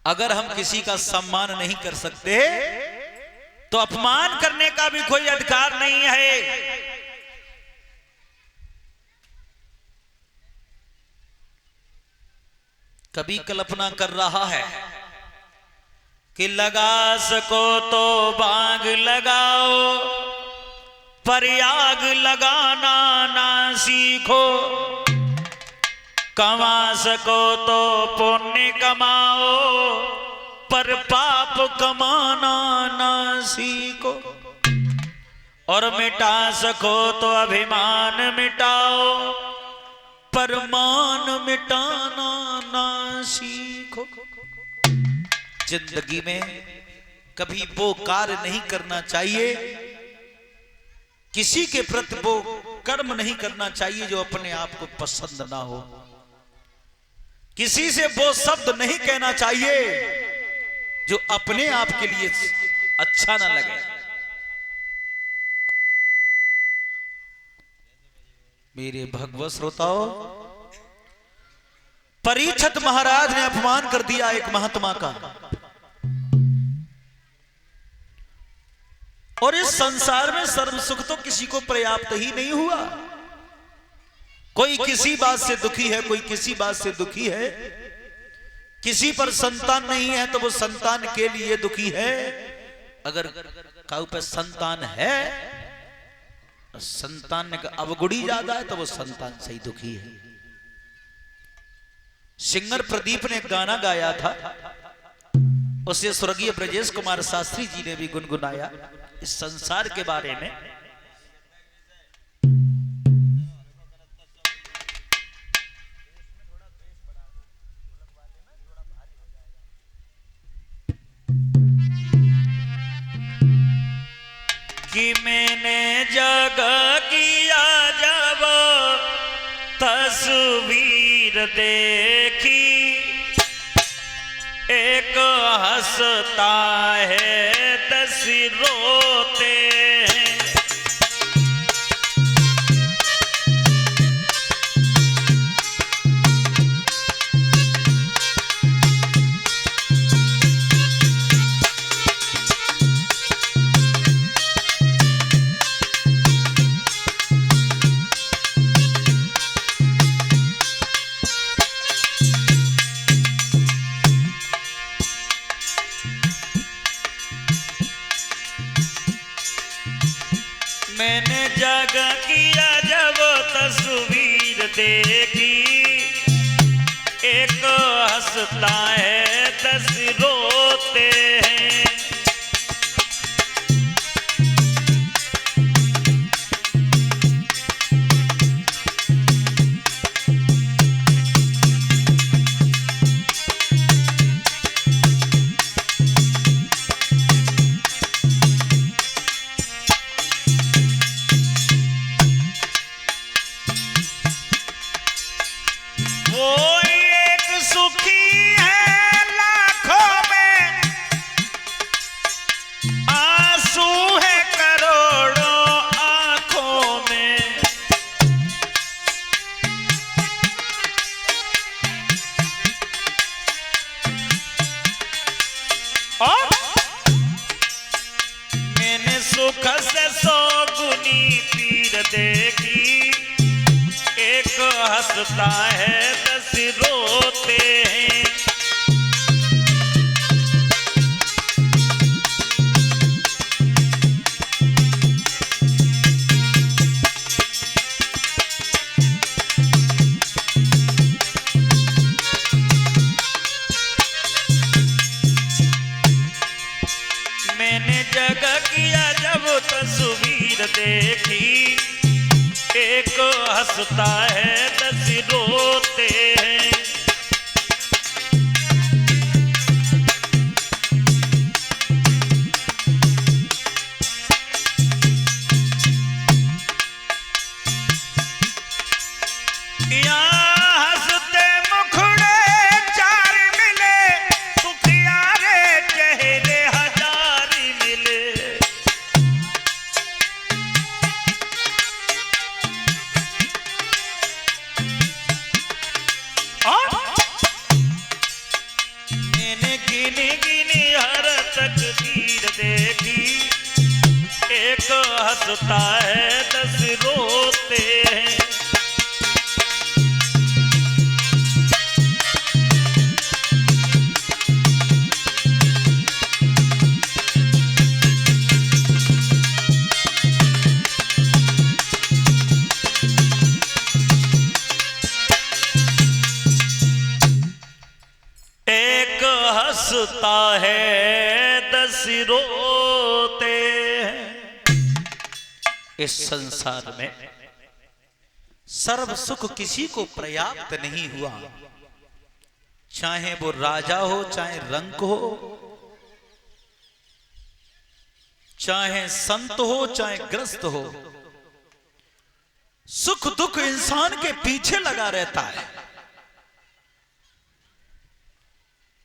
अगर हम किसी का सम्मान नहीं कर सकते तो अपमान करने का भी कोई अधिकार नहीं है। कभी कल्पना कर रहा है कि लगा सको तो बाग लगाओ, पर आग लगाना ना सीखो। कमा सको तो पुण्य कमाओ, पर पाप कमाना ना सीखो। और मिटा सको तो अभिमान मिटाओ, पर मान मिटाना ना सीखो। जिंदगी में कभी वो कार्य नहीं करना चाहिए, किसी के प्रति वो कर्म नहीं करना चाहिए जो अपने आप को पसंद ना हो। किसी से वो शब्द नहीं कहना चाहिए जो अपने आप के लिए अच्छा ना लगे। मेरे भगवत श्रोताओ, परीक्षित महाराज ने अपमान कर दिया एक महात्मा का, और इस संसार में सर्व सुख तो किसी को पर्याप्त ही नहीं हुआ। कोई किसी बात से दुखी है, कोई किसी बात से दुखी है। किसी पर संतान नहीं है तो वो संतान के लिए दुखी है। अगर काऊ पे संतान है, संतान ने अवगुड़ी ज्यादा है तो वो संतान से ही दुखी है। सिंगर प्रदीप ने गाना गाया था, उसे स्वर्गीय ब्रजेश कुमार शास्त्री जी ने भी गुनगुनाया इस संसार के बारे में। कि मैंने जग किया जब तस्वीर देखी, एक हंसता है 10 रोते हैं। मैंने जग किया जब तस्वीर देखी, एक हंसता है 10 रोते हैं। मैंने सुख से 100 गुनी पीर देखी, एक हंसता है 10 रोते हैं। मैंने जग किया जब तस्वीर देखी, एक हंसता है 10 रोते हैं। हंसता है 10 रोते हैं। एक हंसता है 10 रोते हैं। इस संसार में सर्व सुख किसी को पर्याप्त नहीं हुआ, चाहे वो राजा हो, चाहे रंक हो, चाहे संत हो, चाहे ग्रस्त हो। सुख दुख इंसान के पीछे लगा रहता है।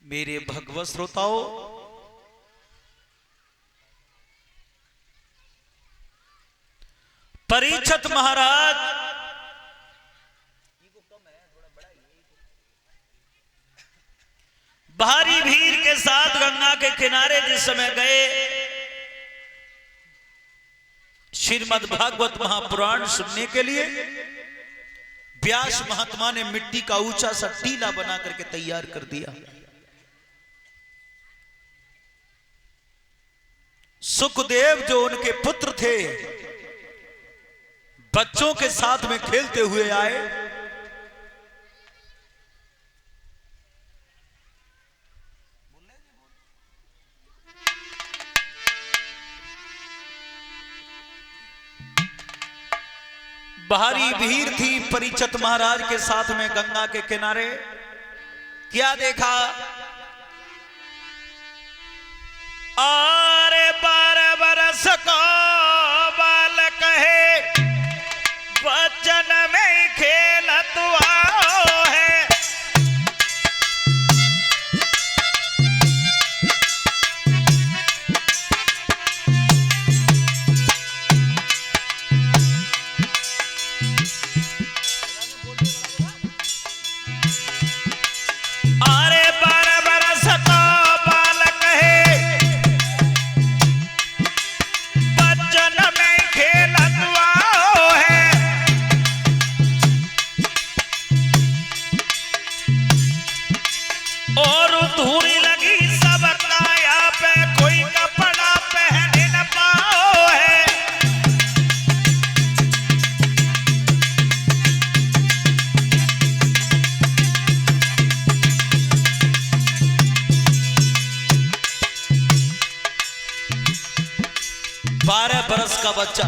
मेरे भगवत श्रोताओं, परीक्षित महाराज भारी भीड़ के साथ गंगा के किनारे जिस समय गए, श्रीमद् भागवत महापुराण सुनने के लिए, व्यास महात्मा ने मिट्टी का ऊंचा सा टीला बना करके तैयार कर दिया। सुखदेव जो उनके पुत्र थे, बच्चों के साथ में खेलते हुए आए। भारी भीड़ थी परीक्षित महाराज के साथ में गंगा के किनारे। क्या देखा? आरे 12 बरस को बालक है, बचन में खेलत आओ है। आरे 12 बरस को बालक है, बचन में खेलत आओ है। और धूरी लगी सब काया पे, कोई कपड़ा पहने न पाओ है। बारह बरस का बच्चा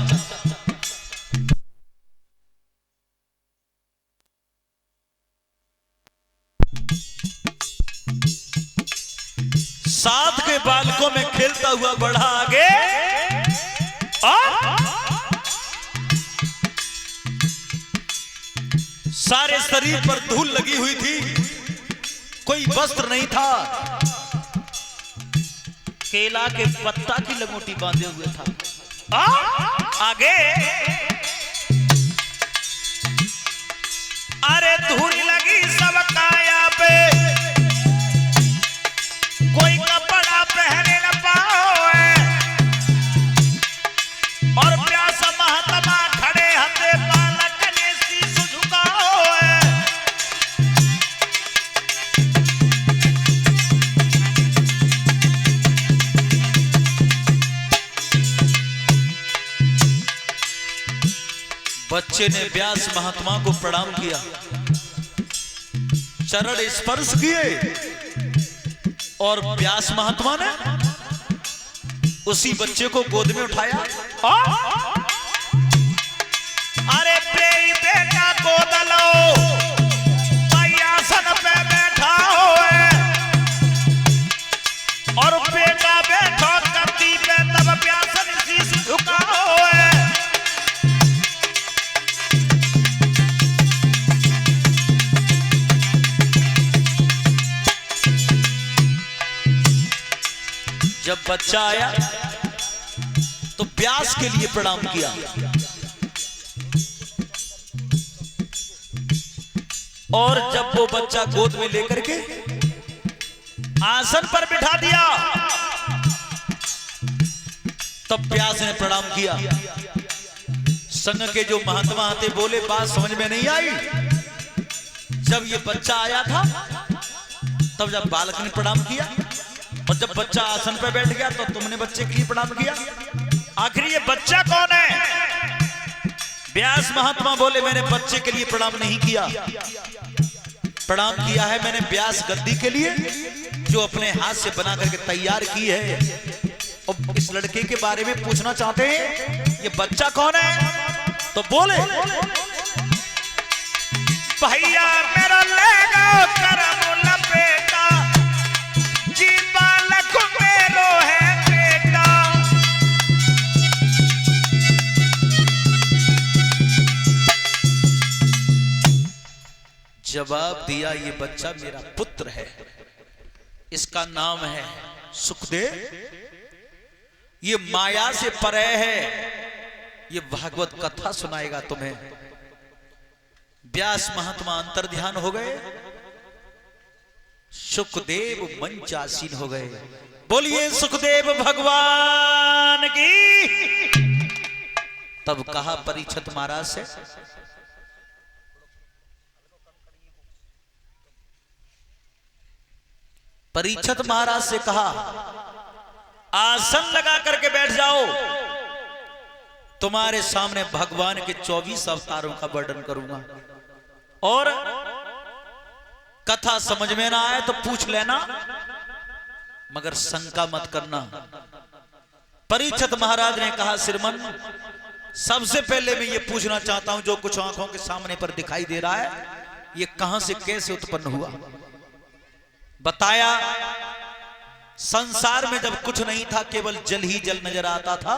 साथ के बालकों में खेलता हुआ बढ़ा आगे। सारे शरीर पर धूल लगी हुई थी, कोई वस्त्र नहीं था, केला के पत्ता की लंगोटी बांधे हुए था। आगे अरे धूल लगी सब काया पे, कोई कपड़ा पहने न पाओ है। और प्यास महात्मा खड़े हते, बालक ने शीश झुकाओ है। बच्चे ने व्यास महात्मा को प्रणाम किया, चरण स्पर्श किए, और व्यास महात्मा ने उसी बच्चे को गोद में उठाया। अरे बेटा गोद लो, आसन पे बैठा हो है। और बेटा बैठो धरती पे, तब व्यास ने शीश झुकाओ है। जब बच्चा आया तो व्यास के लिए प्रणाम किया। और जब वो बच्चा गोद में लेकर के आसन पर बिठा दिया, तब व्यास ने प्रणाम किया। संघ के जो महात्मा आते बोले बात समझ में नहीं आई। जब ये बच्चा आया था तब जब बालक ने प्रणाम किया, और जब बच्चा आसन पर बैठ गया तो तुमने बच्चे के लिए प्रणाम किया। आखिर ये बच्चा कौन है? व्यास महात्मा बोले मैंने बच्चे के लिए प्रणाम नहीं किया, प्रणाम किया है मैंने व्यास गद्दी के लिए, जो अपने हाथ से बना करके तैयार की है। और इस लड़के के बारे में पूछना चाहते हैं, ये बच्चा कौन है? तो बोले भैया मेरा लेगा करम लपेटा, जी बालक मेरो है बेटा। जवाब दिया ये बच्चा मेरा पुत्र है, इसका नाम है सुखदेव, ये माया से परे है, ये भागवत कथा सुनाएगा तुम्हें। व्यास महात्मा अंतर्ध्यान हो गए, सुखदेव मंचासीन हो गए। बोलिए सुखदेव भगवान की। तब कहा परीक्षित महाराज से, परीक्षित महाराज से कहा आसन लगा करके बैठ जाओ, तुम्हारे सामने भगवान के 24 अवतारों का वर्णन करूंगा, और कथा समझ में ना आए तो पूछ लेना, मगर शंका मत करना। परीक्षित महाराज ने कहा श्रीमन, सबसे पहले मैं ये पूछना चाहता हूं, जो कुछ आंखों के सामने पर दिखाई दे रहा है, ये कहां से कैसे उत्पन्न हुआ? बताया संसार में जब कुछ नहीं था, केवल जल ही जल नजर आता था,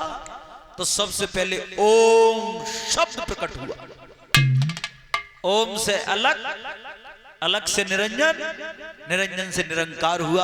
तो सबसे पहले ओम शब्द प्रकट हुआ। ओम से अलग, अलग से निरंजन, निरंजन से निरंकार हुआ।